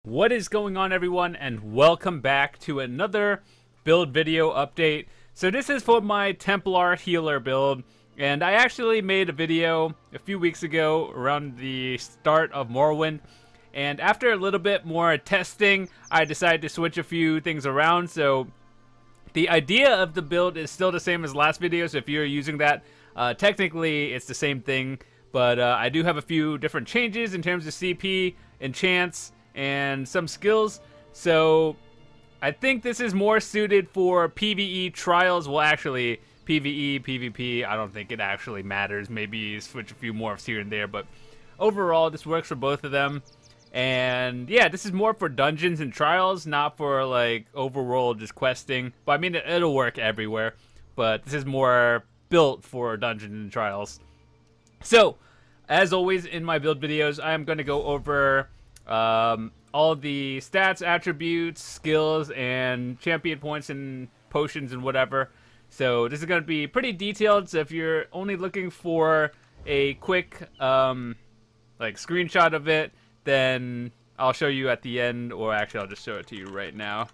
What is going on, everyone, and welcome back to another build video update. So this is for my Templar healer build, and I actually made a video a few weeks ago around the start of Morrowind, and after a little bit more testing, I decided to switch a few things around. So the idea of the build is still the same as last video, so if you're using that, technically it's the same thing, but I do have a few different changes in terms of CP, enchants, and some skills. So I think this is more suited for PvE trials. Well, actually, PvE, PvP, I don't think it actually matters. Maybe switch a few morphs here and there, but overall, this works for both of them. And yeah, this is more for dungeons and trials, not for like overworld just questing. But I mean, it'll work everywhere, but this is more built for dungeons and trials. So, as always in my build videos, I am going to go over all the stats, attributes, skills, and champion points and potions and whatever. So this is going to be pretty detailed, so if you're only looking for a quick like screenshot of it, then I'll show you at the end, or actually I'll just show it to you right now.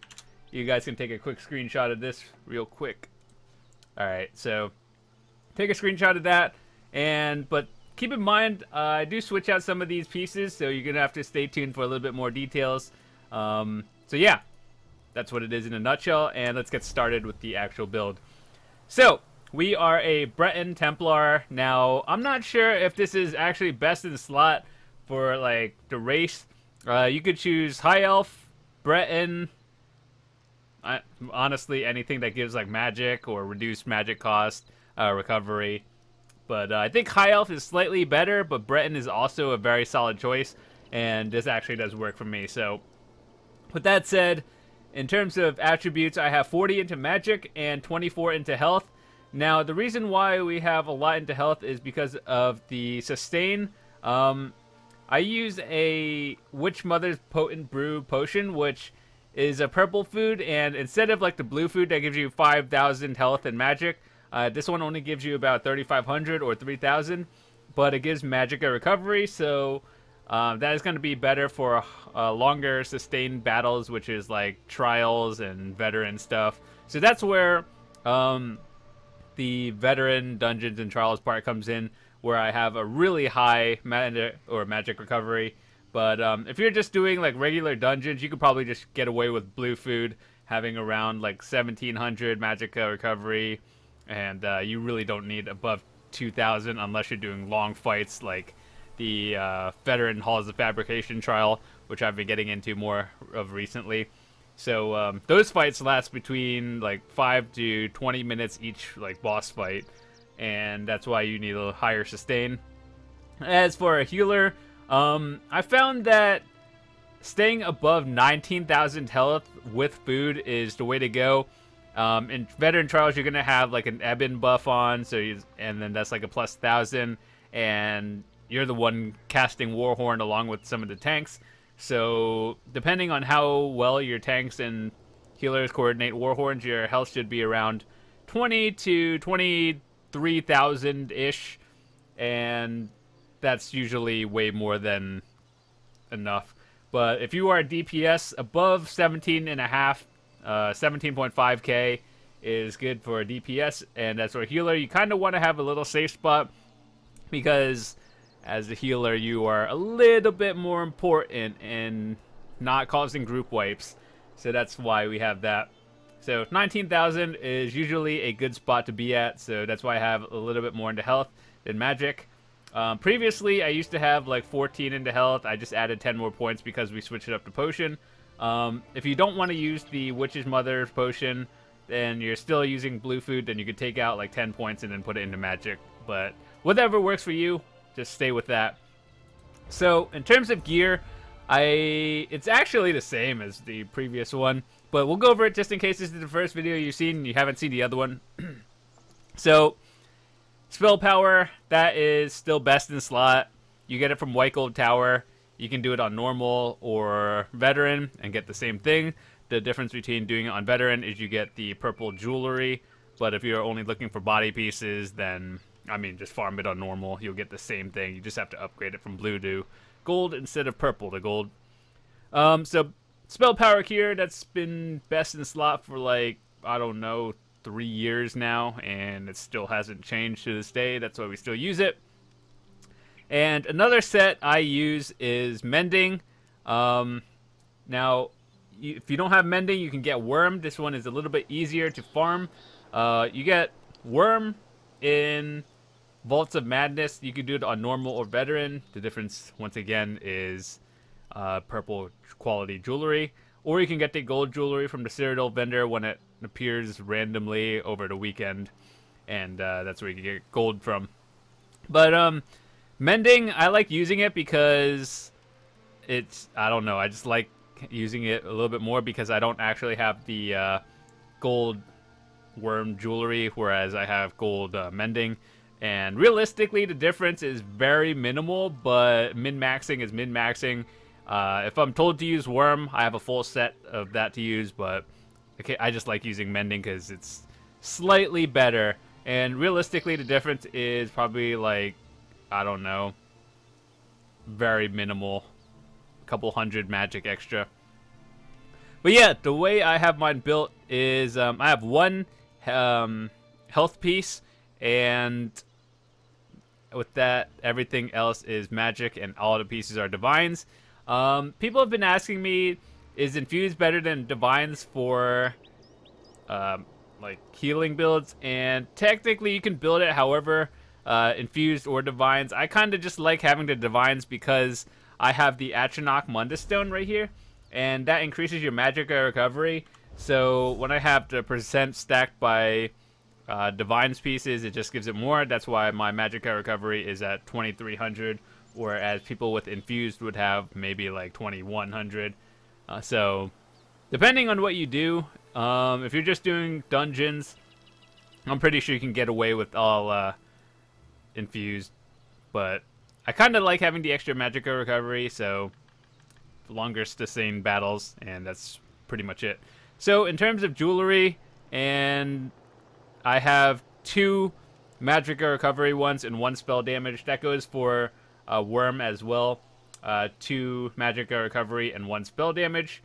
You guys can take a quick screenshot of this real quick. Alright, so take a screenshot of that, but keep in mind, I do switch out some of these pieces, so you're going to have to stay tuned for a little bit more details. So yeah, that's what it is in a nutshell, and let's get started with the actual build. So, we are a Breton Templar. Now, I'm not sure if this is actually best in slot for, like, the race. You could choose High Elf, Breton, honestly, anything that gives, like, magic or reduced magic cost, recovery. But I think High Elf is slightly better, but Breton is also a very solid choice, and this actually does work for me. So, with that said, in terms of attributes, I have 40 into magic and 24 into health. Now, the reason why we have a lot into health is because of the sustain. I use a Witch Mother's Potent Brew potion, which is a purple food, and instead of like the blue food that gives you 5,000 health and magic, this one only gives you about 3,500 or 3,000, but it gives magicka recovery, so that is going to be better for longer sustained battles, which is like trials and veteran stuff. So that's where the veteran dungeons and trials part comes in, where I have a really high magic recovery. But if you're just doing like regular dungeons, you could probably just get away with blue food, having around like 1,700 magicka recovery. And you really don't need above 2,000 unless you're doing long fights like the Veteran Halls of Fabrication trial, which I've been getting into more of recently. So those fights last between like 5 to 20 minutes each, like boss fight, and that's why you need a higher sustain. As for a healer, I found that staying above 19,000 health with food is the way to go. In veteran trials, you're gonna have like an Ebon buff on, and then that's like a plus 1,000, and you're the one casting Warhorn along with some of the tanks. So depending on how well your tanks and healers coordinate Warhorns, your health should be around 20 to 23,000 ish, and that's usually way more than enough. But if you are DPS above 17.5. 17.5k is good for DPS, and as for a healer, you kind of want to have a little safe spot, because as a healer, you are a little bit more important in not causing group wipes. So that's why we have that. So 19,000 is usually a good spot to be at, so that's why I have a little bit more into health than magic. Previously, I used to have like 14 into health. I just added 10 more points because we switched it up to potion. If you don't want to use the Witch's Mother's potion, and you're still using blue food, then you could take out like 10 points and then put it into magic. But whatever works for you, just stay with that. So in terms of gear, it's actually the same as the previous one, but we'll go over it just in case this is the first video you've seen and you haven't seen the other one. So spell power, that is still best in slot. You get it from White Gold Tower. You can do it on normal or veteran and get the same thing. The difference between doing it on veteran is you get the purple jewelry, but if you're only looking for body pieces, then I mean, just farm it on normal. You'll get the same thing. You just have to upgrade it from blue to gold instead of purple to gold. So spell power here, that's been best in slot for like, I don't know, 3 years now, and it still hasn't changed to this day. That's why we still use it. And another set I use is Mending. Now, if you don't have Mending, you can get Worm. This one is a little bit easier to farm. You get Worm in Vaults of Madness. You can do it on normal or veteran. The difference, once again, is purple quality jewelry. Or you can get the gold jewelry from the Citadel vendor when it appears randomly over the weekend. And that's where you can get gold from. But Mending, I like using it because it's, I don't know, I just like using it a little bit more because I don't actually have the gold worm jewelry, whereas I have gold Mending. And realistically, the difference is very minimal, but min-maxing is min-maxing. If I'm told to use Worm, I have a full set of that to use, but okay, I just like using Mending because it's slightly better. And realistically, the difference is probably like, I don't know, very minimal. A couple hundred magic extra. But yeah, the way I have mine built is I have one health piece, and with that, everything else is magic, and all the pieces are divines. People have been asking me, is Infused better than divines for like healing builds? And technically, you can build it however, Infused or divines. I kind of just like having the divines because I have the Atronach Mundus Stone right here, and that increases your Magicka recovery. So when I have the percent stacked by divines pieces, it just gives it more. That's why my Magicka recovery is at 2300, whereas people with Infused would have maybe like 2100. So depending on what you do, if you're just doing dungeons, I'm pretty sure you can get away with all Infused, but I kind of like having the extra Magicka recovery, so longer sustained battles, and that's pretty much it. So in terms of jewelry, and I have 2 Magicka recovery ones and 1 spell damage. That goes for Worm as well. 2 Magicka recovery and 1 spell damage.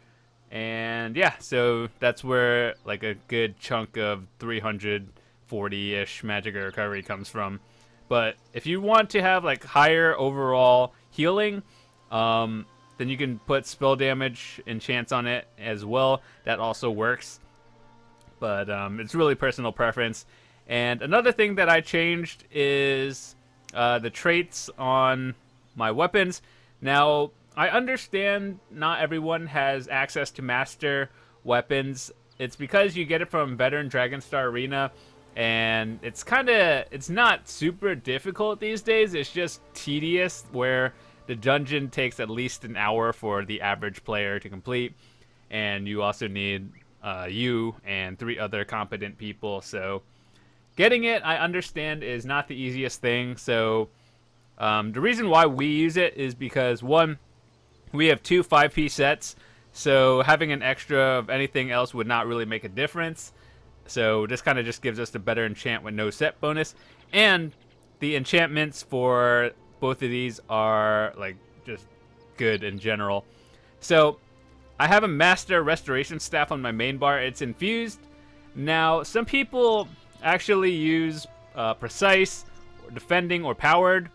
And yeah, so that's where like a good chunk of 340-ish Magicka recovery comes from. But if you want to have like higher overall healing, then you can put spell damage enchants on it as well. That also works. But it's really personal preference. And another thing that I changed is the traits on my weapons. Now, I understand not everyone has access to master weapons. It's because you get it from Veteran Dragonstar Arena, and it's not super difficult these days. It's just tedious, where the dungeon takes at least an hour for the average player to complete, and you also need you and 3 other competent people. So getting it, I understand, is not the easiest thing. So the reason why we use it is because, one, we have 2 5-piece sets, so having an extra of anything else would not really make a difference. So this kind of just gives us the better enchant with no set bonus. And the enchantments for both of these are like just good in general. So I have a Master Restoration Staff on my main bar. It's infused. Now, some people actually use Precise, or Defending, or Powered.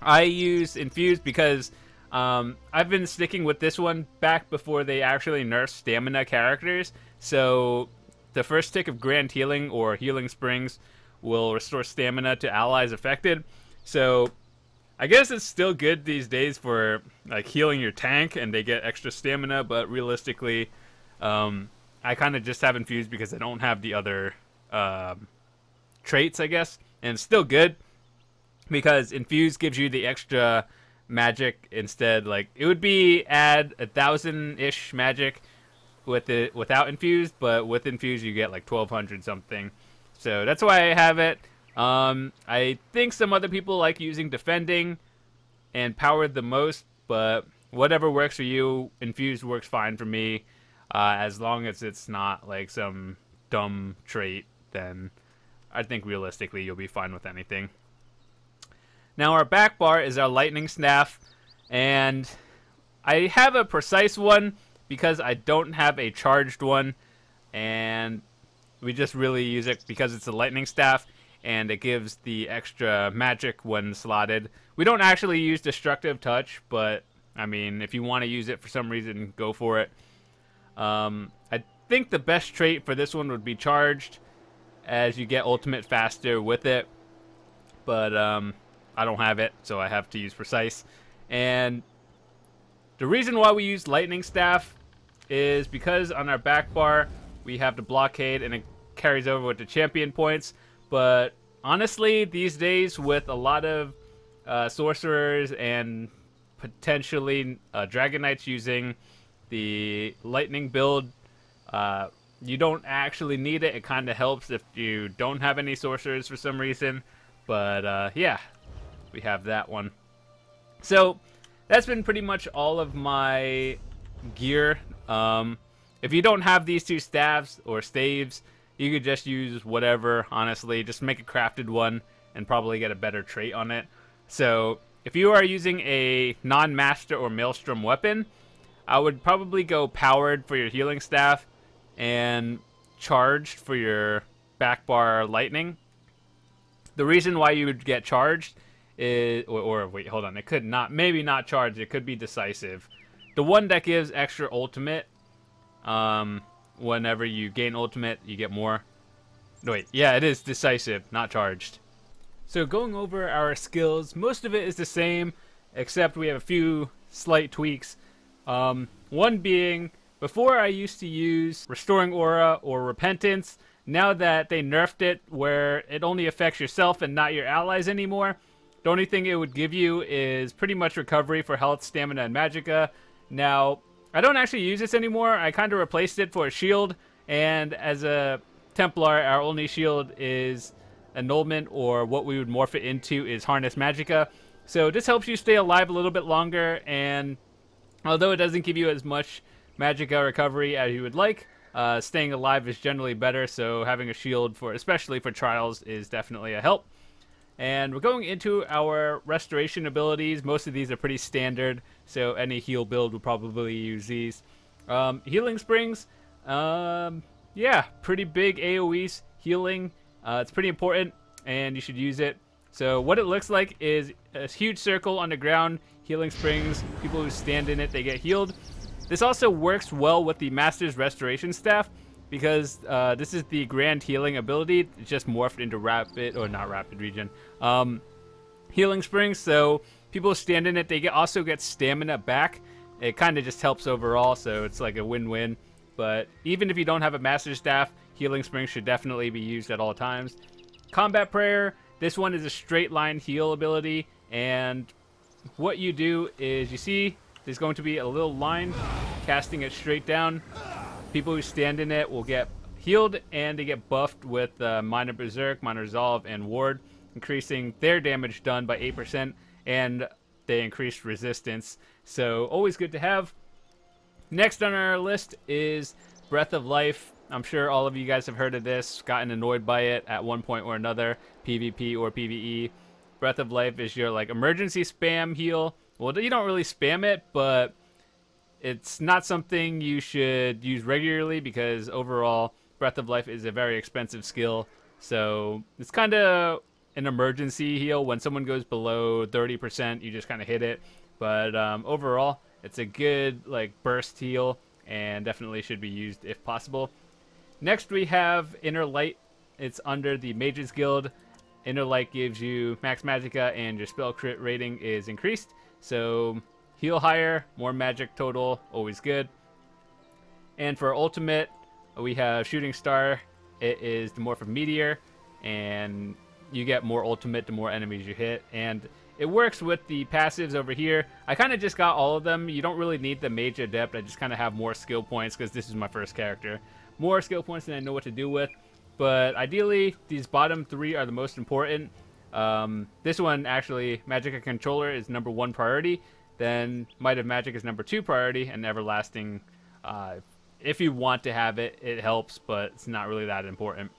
I use infused because I've been sticking with this one back before they actually nerfed stamina characters. So the first tick of Grand Healing or Healing Springs will restore stamina to allies affected. So I guess it's still good these days for like healing your tank and they get extra stamina, but realistically, I kind of just have infused because I don't have the other traits, I guess. And it's still good because infused gives you the extra magic instead. Like, it would be add 1,000-ish magic with it without infused, but with infused you get like 1,200 something. So that's why I have it. I think some other people like using Defending and Powered the most, but whatever works for you, infused works fine for me. As long as it's not like some dumb trait, then I think realistically you'll be fine with anything. Now our back bar is our Lightning Staff, and I have a precise one because I don't have a charged one, and we just really use it because it's a lightning staff and it gives the extra magic when slotted. We don't actually use destructive touch, but I mean, if you want to use it for some reason, go for it. I think the best trait for this one would be charged, as you get ultimate faster with it, but I don't have it, so I have to use precise. And the reason why we use lightning staff is because on our back bar we have the blockade and it carries over with the champion points, but honestly these days with a lot of sorcerers and potentially dragon knights using the lightning build, you don't actually need it. It kind of helps if you don't have any sorcerers for some reason, but yeah, we have that one. So that's been pretty much all of my gear. If you don't have these two staves or staves, you could just use whatever, honestly. Just make a crafted one and probably get a better trait on it. So if you are using a non-master or maelstrom weapon, I would probably go powered for your healing staff and charged for your back bar lightning. The reason why you would get charged is, or wait, hold on, it could not, maybe not charged, it could be decisive. The one that gives extra ultimate, whenever you gain ultimate, you get more. No, wait, yeah, it is decisive, not charged. So going over our skills, most of it is the same, except we have a few slight tweaks. One being, before I used to use Restoring Aura or Repentance. Now that they nerfed it where it only affects yourself and not your allies anymore, the only thing it would give you is pretty much recovery for health, stamina, and magicka. Now, I don't actually use this anymore. I kind of replaced it for a shield, and as a Templar, our only shield is annulment, or what we would morph it into is harness magicka. So this helps you stay alive a little bit longer, and although it doesn't give you as much magicka recovery as you would like, staying alive is generally better, so having a shield, for especially for trials, is definitely a help. And we're going into our restoration abilities. Most of these are pretty standard, so any heal build will probably use these. Healing Springs, yeah, pretty big AoEs healing. It's pretty important, and you should use it. So what it looks like is a huge circle on the ground, Healing Springs. People who stand in it, they get healed. This also works well with the Master's Restoration Staff, because this is the Grand Healing ability. It's just morphed into Rapid, or not Rapid Regen, Healing Springs. So people who stand in it, they also get stamina back. It kind of just helps overall, so it's like a win-win. But even if you don't have a Master's Staff, Healing Springs should definitely be used at all times. Combat Prayer, this one is a straight line heal ability, and what you do is, you see there's going to be a little line casting it straight down. People who stand in it will get healed, and they get buffed with Minor Berserk, Minor Resolve, and Ward, increasing their damage done by 8%, and they increase resistance. So always good to have. Next on our list is Breath of Life. I'm sure all of you guys have heard of this, gotten annoyed by it at one point or another, PvP or PvE. Breath of Life is your like emergency spam heal. Well, you don't really spam it, but it's not something you should use regularly, because overall Breath of Life is a very expensive skill. So it's kind of an emergency heal. When someone goes below 30%, you just kind of hit it. But overall, it's a good like burst heal, and definitely should be used if possible. Next we have Inner Light. It's under the Mages Guild. Inner Light gives you max magicka, and your spell crit rating is increased. So heal higher, more magic total, always good. And for ultimate, we have Shooting Star. It is the morph of Meteor, and you get more ultimate the more enemies you hit. And it works with the passives over here. I kind of just got all of them. You don't really need the Mage Adept. I just kind of have more skill points because this is my first character. More skill points than I know what to do with. But ideally, these bottom three are the most important. This one, actually, Magicka Controller is #1 priority. Then Might of Magic is #2 priority. And Everlasting, if you want to have it, it helps, but it's not really that important.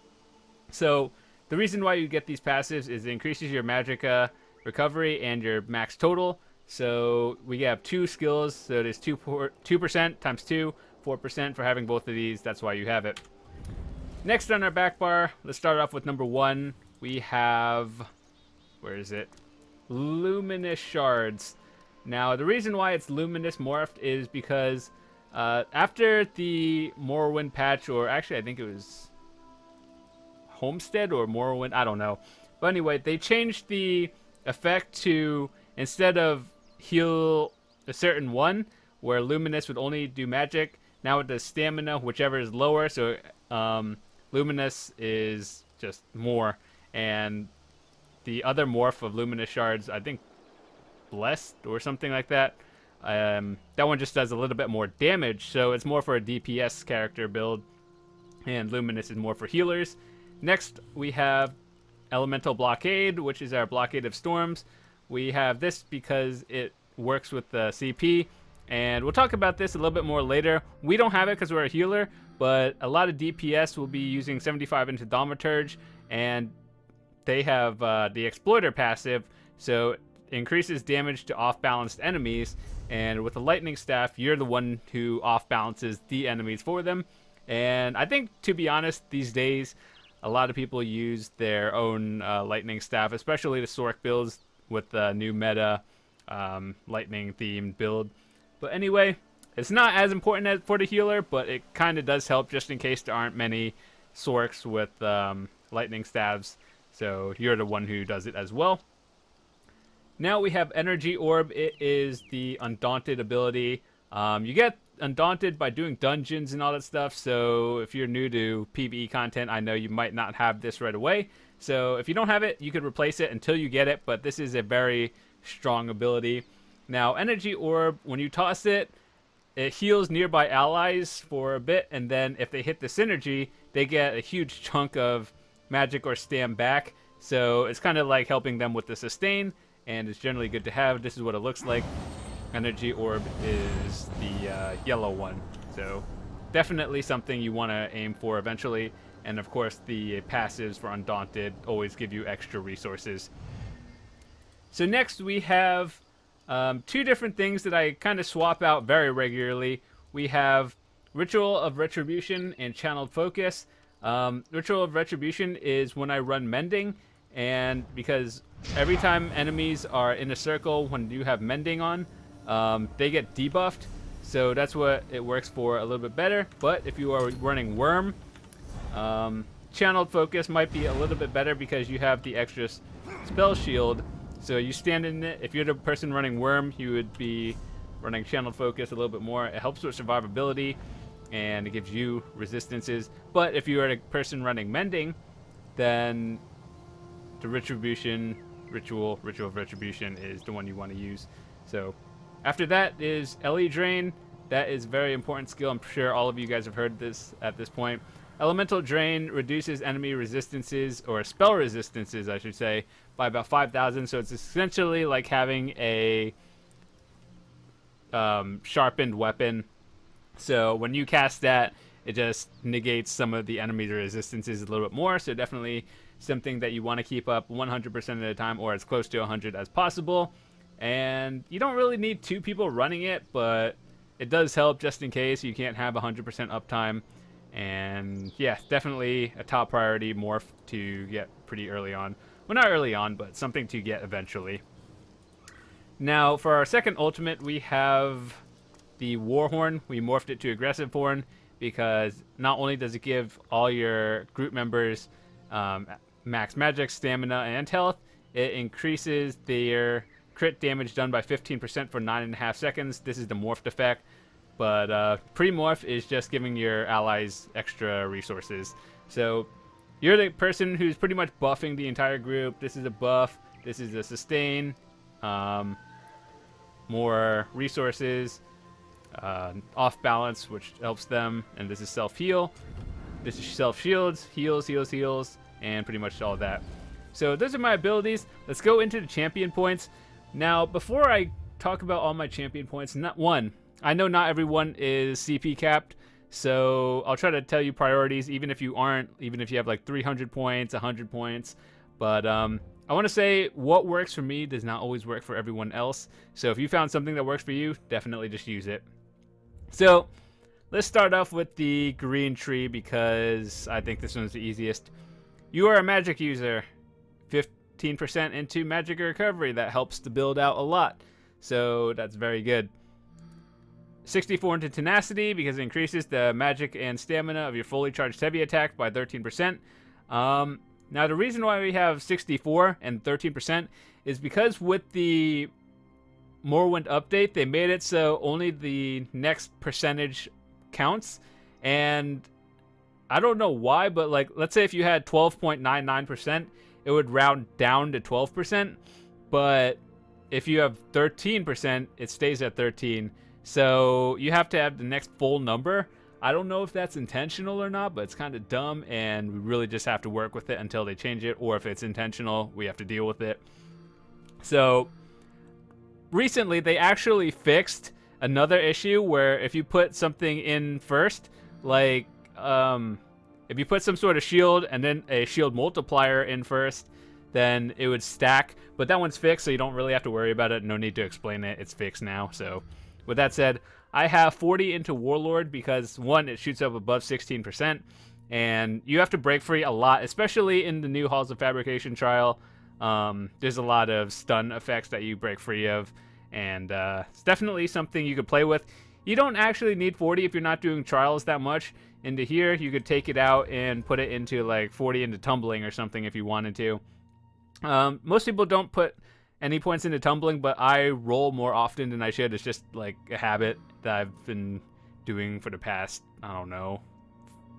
So the reason why you get these passives is it increases your magicka recovery and your max total. So we have 2 skills. So it is 2% times 2, 4% for having both of these. That's why you have it. Next on our back bar, let's start off with number 1. We have, where is it? Luminous Shards. Now, the reason why it's Luminous Morphed is because after the Morrowind patch, or actually I think it was Homestead or Morrowind, I don't know. But anyway, they changed the effect to, instead of heal a certain one, where Luminous would only do magic, now it does stamina, whichever is lower, so Luminous is just more. And the other morph of Luminous Shards, I think Blessed or something like that, that one just does a little bit more damage, so it's more for a DPS character build, and Luminous is more for healers. Next, we have Elemental Blockade, which is our Blockade of Storms. We have this because it works with the CP, and we'll talk about this a little bit more later. We don't have it because we're a healer, but a lot of DPS will be using 75 into Thaumaturge, and they have the Exploiter passive, so it increases damage to off-balanced enemies, and with the Lightning Staff, you're the one who off-balances the enemies for them. And I think, to be honest, these days, a lot of people use their own Lightning Staff, especially the Sorc builds with the new meta Lightning-themed build. But anyway, it's not as important for the healer, but it kind of does help just in case there aren't many Sorcs with Lightning Staves. So you're the one who does it as well. Now we have Energy Orb. It is the Undaunted ability. You get Undaunted by doing dungeons and all that stuff, so if you're new to PvE content, I know you might not have this right away. So if you don't have it, you could replace it until you get it, but this is a very strong ability. Now, Energy Orb, when you toss it, it heals nearby allies for a bit, and then if they hit the synergy, they get a huge chunk of magic or stam back. So it's kind of like helping them with the sustain, and it's generally good to have. This is what it looks like. Energy Orb is the yellow one, so definitely something you want to aim for eventually. And of course, the passives for Undaunted always give you extra resources. So next we have 2 different things that I kind of swap out very regularly. We have Ritual of Retribution and Channeled Focus. Ritual of Retribution is when I run Mending, and because every time enemies are in a circle when you have Mending on, they get debuffed, so that's what it works for a little bit better. But if you are running Worm, Channeled Focus might be a little bit better because you have the extra spell shield. So you stand in it. If you're the person running Worm, you would be running Channeled Focus a little bit more. It helps with survivability, and it gives you resistances. But if you are the person running Mending, then the Ritual of Retribution is the one you want to use. So after that is LE Drain. That is a very important skill. I'm sure all of you guys have heard this at this point. Elemental Drain reduces enemy resistances, or spell resistances, I should say, by about 5,000. So it's essentially like having a sharpened weapon. So when you cast that, it just negates some of the enemy resistances a little bit more. So definitely something that you want to keep up 100% of the time, or as close to 100 as possible. And you don't really need 2 people running it, but it does help just in case you can't have 100% uptime. And yeah, definitely a top priority morph to get pretty early on. Well, not early on, but something to get eventually. Now, for our second ultimate, we have the Warhorn. We morphed it to Aggressive Horn because not only does it give all your group members max magic, stamina, and health, it increases their crit damage done by 15% for 9.5 seconds. This is the morphed effect, but pre-morph is just giving your allies extra resources. So you're the person who's pretty much buffing the entire group. This is a buff. This is a sustain. More resources. Off balance, which helps them. And this is self-heal. This is self-shields. Heals, and pretty much all that. So those are my abilities. Let's go into the champion points. Now, before I talk about all my champion points, I know not everyone is CP capped, so I'll try to tell you priorities, even if you aren't, even if you have like 300 points, 100 points. But I want to say what works for me does not always work for everyone else. So if you found something that works for you, definitely just use it. So let's start off with the green tree because I think this one's the easiest. You are a magic user. 15% into magic recovery. That helps to build out a lot. So that's very good. 64 into tenacity because it increases the magic and stamina of your fully charged heavy attack by 13%. Now the reason why we have 64 and 13% is because with the Morrowind update, they made it so only the next percentage counts. And I don't know why, but like, let's say if you had 12.99%, it would round down to 12%. But if you have 13%, it stays at 13. So you have to have the next full number. I don't know if that's intentional or not, but it's kind of dumb, and we really just have to work with it until they change it, or if it's intentional, we have to deal with it. So recently, they actually fixed another issue where if you put something in first, like if you put some sort of shield and then a shield multiplier in first, then it would stack. But that one's fixed, so you don't really have to worry about it. No need to explain it. It's fixed now. So with that said, I have 40 into Warlord because, one, it shoots up above 16%, and you have to break free a lot, especially in the new Halls of Fabrication trial. There's a lot of stun effects that you break free of, and it's definitely something you could play with. You don't actually need 40 if you're not doing trials that much. Into here, you could take it out and put it into like 40 into tumbling or something if you wanted to. Most people don't put any points into tumbling, but I roll more often than I should. It's just like a habit that I've been doing for the past, I don't know,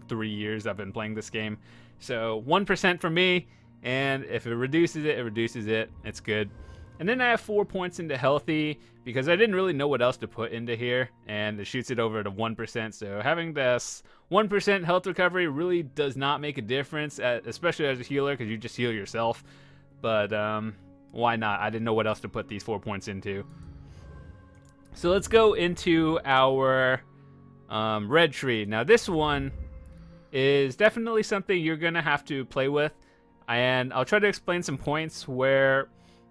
3 years I've been playing this game. So 1% for me, and if it reduces it, it reduces it. It's good. And then I have 4 points into healthy because I didn't really know what else to put into here, and it shoots it over to 1%. So having this 1% health recovery really does not make a difference, especially as a healer, because you just heal yourself. But why not? I didn't know what else to put these 4 points into. So let's go into our red tree. Now this one is definitely something you're going to have to play with. And I'll try to explain some points where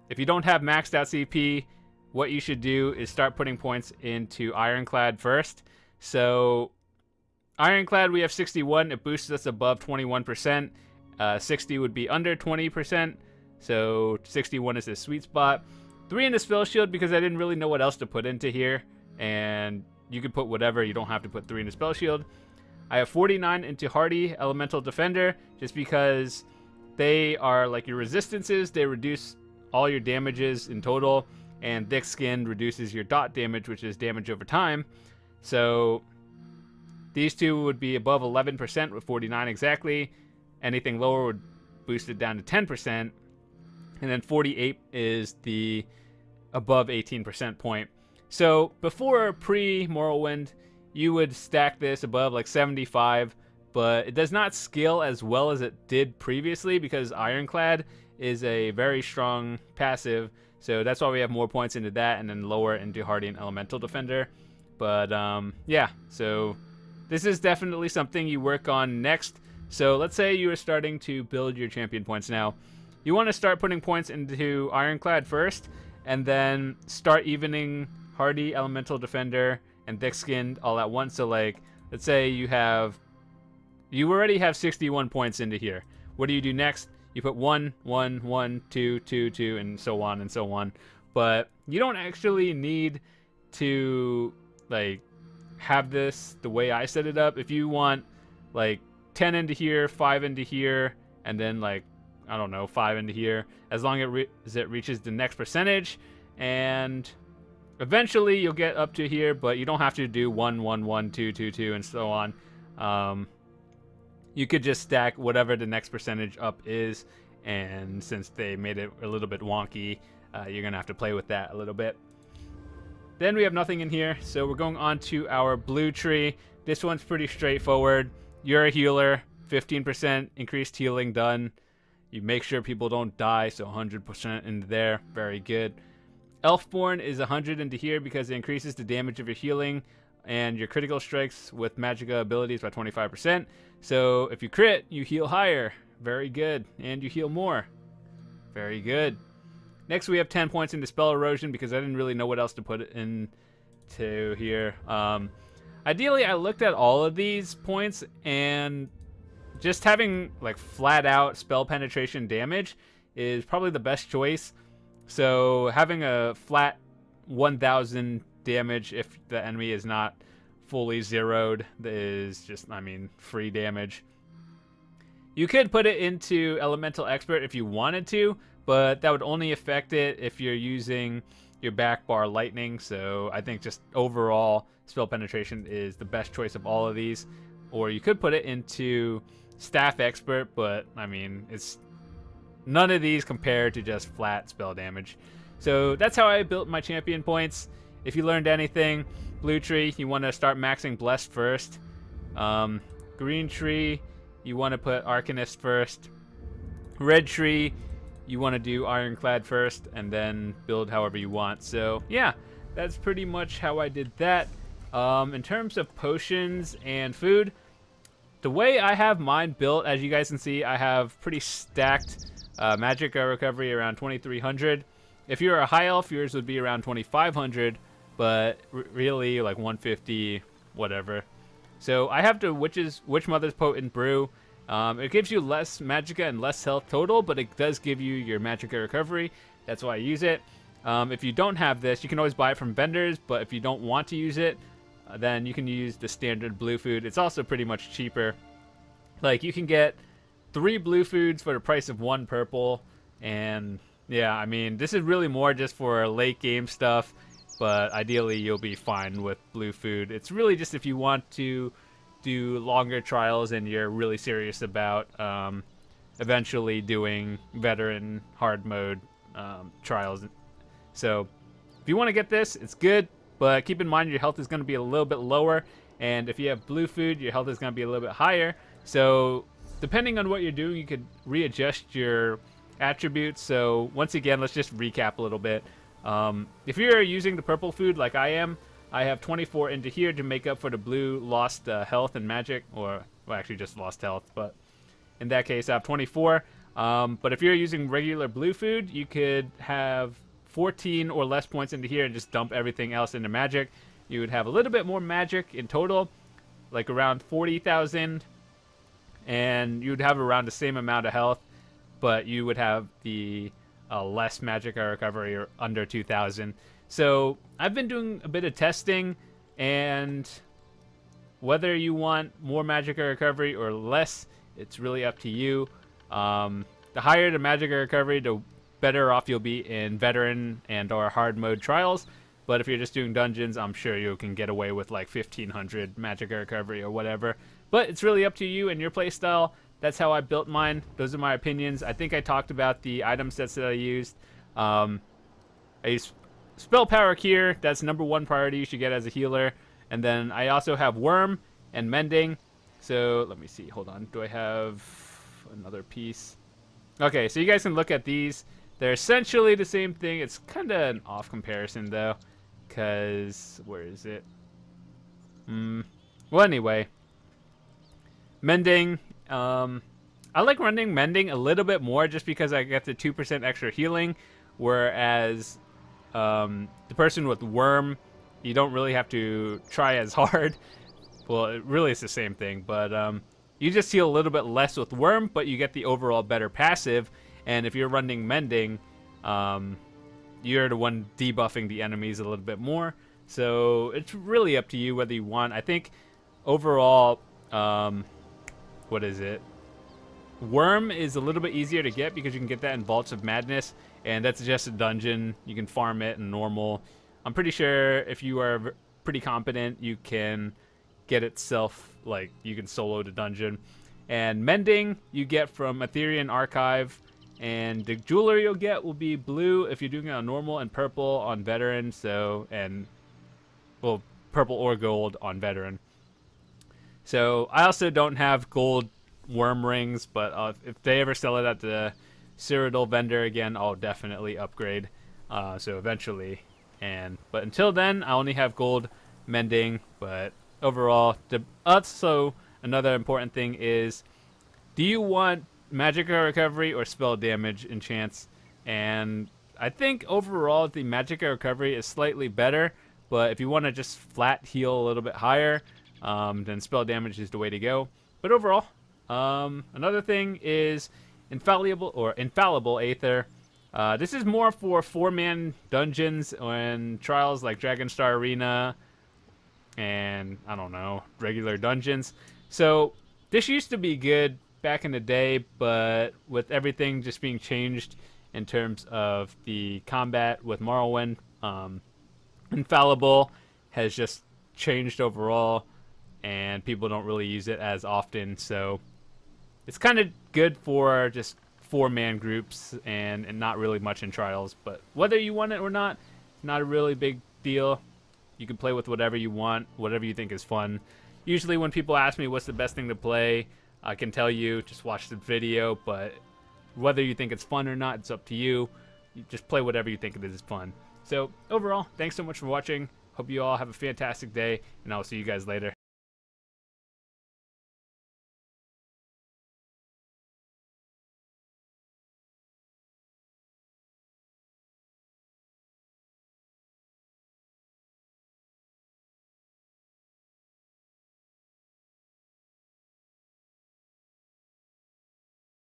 if you don't have maxed out CP, what you should do is start putting points into Ironclad first. So Ironclad, we have 61. It boosts us above 21%. 60 would be under 20%. So 61 is the sweet spot. 3 into Spell Shield because I didn't really know what else to put into here. And you could put whatever. You don't have to put 3 into Spell Shield. I have 49 into Hardy Elemental Defender just because they are like your resistances. They reduce all your damages in total. And Thick Skin reduces your dot damage, which is damage over time. So these two would be above 11% with 49 exactly. Anything lower would boost it down to 10%. And then 48 is the above 18% point. So before pre-Morrowind, you would stack this above like 75, but it does not scale as well as it did previously because Ironclad is a very strong passive. So that's why we have more points into that and then lower into Hardy and Elemental Defender. But yeah, so this is definitely something you work on next. So let's say you are starting to build your champion points now. You want to start putting points into Ironclad first, and then start evening Hardy, Elemental Defender, and Thick Skinned all at once. So like, let's say you already have 61 points into here. What do you do next? You put 1, 1, 1, 2, 2, 2, and so on and so on. But you don't actually need to like have this the way I set it up. If you want like 10 into here, 5 into here, and then like, I don't know, 5 into here, as long as it reaches the next percentage, and eventually you'll get up to here, but you don't have to do 1, 1, 1, 2, 2, 2, and so on. You could just stack whatever the next percentage up is, and since they made it a little bit wonky, you're gonna have to play with that a little bit. Then we have nothing in here, so we're going on to our blue tree. This one's pretty straightforward. You're a healer, 15% increased healing done. You make sure people don't die, so 100% into there. Very good. Elfborn is 100 into here because it increases the damage of your healing and your critical strikes with Magicka abilities by 25%. So if you crit, you heal higher. Very good. And you heal more. Very good. Next, we have 10 points into spell erosion because I didn't really know what else to put into here. Ideally, I looked at all of these points, and just having like flat out spell penetration damage is probably the best choice. So having a flat 1000 damage if the enemy is not fully zeroed is just, I mean, free damage. You could put it into Elemental Expert if you wanted to, but that would only affect it if you're using your back bar lightning. So I think just overall spell penetration is the best choice of all of these. Or you could put it into Staff Expert, but I mean, it's none of these compared to just flat spell damage. So that's how I built my champion points. If you learned anything, blue tree, you want to start maxing Blessed first. Green tree, you want to put Arcanist first. Red tree, you want to do Ironclad first, and then build however you want. So yeah, that's pretty much how I did that. In terms of potions and food, the way I have mine built, as you guys can see, I have pretty stacked magic recovery around 2300. If you're a high elf, yours would be around 2500, but really like 150, whatever. So I have the Witch Mother's Potent Brew. It gives you less magicka and less health total, but it does give you your magicka recovery. That's why I use it. If you don't have this, you can always buy it from vendors, but if you don't want to use it, then you can use the standard blue food. It's also pretty much cheaper. Like, you can get 3 blue foods for the price of 1 purple, and yeah, I mean, this is really more just for late game stuff, but ideally you'll be fine with blue food. It's really just if you want to do longer trials and you're really serious about eventually doing veteran hard mode trials. So if you want to get this, it's good, but keep in mind your health is going to be a little bit lower, and if you have blue food, your health is going to be a little bit higher. So depending on what you're doing, you could readjust your attributes. So once again, let's just recap a little bit. If you're using the purple food like I am, I have 24 into here to make up for the blue lost health and magic, or well, actually just lost health, but in that case I have 24. But if you're using regular blue food, you could have 14 or less points into here and just dump everything else into magic. You would have a little bit more magic in total, like around 40,000, and you would have around the same amount of health, but you would have the less magic recovery, or under 2,000. So I've been doing a bit of testing, and whether you want more magic recovery or less, it's really up to you. The higher the magic recovery, the better off you'll be in veteran and or hard mode trials. But if you're just doing dungeons, I'm sure you can get away with like 1500 magic recovery or whatever. But it's really up to you and your playstyle. That's how I built mine. Those are my opinions. I think I talked about the item sets that I used. I used Spell Power Cure. That's #1 priority you should get as a healer. And then I also have Worm and Mending. So let me see. Hold on. Do I have another piece? Okay, so you guys can look at these. They're essentially the same thing. It's kind of an off comparison, though. Because, where is it? Well, anyway. Mending. I like running Mending a little bit more just because I get the 2% extra healing. Whereas the person with Worm, you don't really have to try as hard. Well, it really is the same thing. But you just heal a little bit less with Worm, but you get the overall better passive. And if you're running Mending, you're the one debuffing the enemies a little bit more. So it's really up to you whether you want. I think overall, what is it? Worm is a little bit easier to get because you can get that in Vaults of Madness. And that's just a dungeon. You can farm it in normal. I'm pretty sure if you are pretty competent, you can get itself, like, you can solo the dungeon. And Mending, you get from Etherean Archive. And the jewelry you'll get will be blue if you're doing it on normal, and purple on veteran. So, and, well, purple or gold on veteran. So, I also don't have gold worm rings, but if they ever sell it at the Cyrodiil vendor again, I'll definitely upgrade. So, eventually. But until then, I only have gold Mending. But overall, also another important thing is, do you want magic recovery or spell damage enchants? And I think overall the Magicka recovery is slightly better, but if you want to just flat heal a little bit higher, then spell damage is the way to go. But overall, another thing is infallible Aether. This is more for 4-man dungeons and trials like Dragonstar Arena and, I don't know, regular dungeons. So this used to be good back in the day, but with everything just being changed in terms of the combat with Morrowind, Infallible has just changed overall, and people don't really use it as often. So it's kind of good for just 4-man groups and not really much in trials. But whether you want it or not, it's not a really big deal. You can play with whatever you want, whatever you think is fun. Usually when people ask me what's the best thing to play, I can tell you just watch the video, but whether you think it's fun or not, it's up to you. You just play whatever you think it is fun. So overall, thanks so much for watching. Hope you all have a fantastic day, and I'll see you guys later.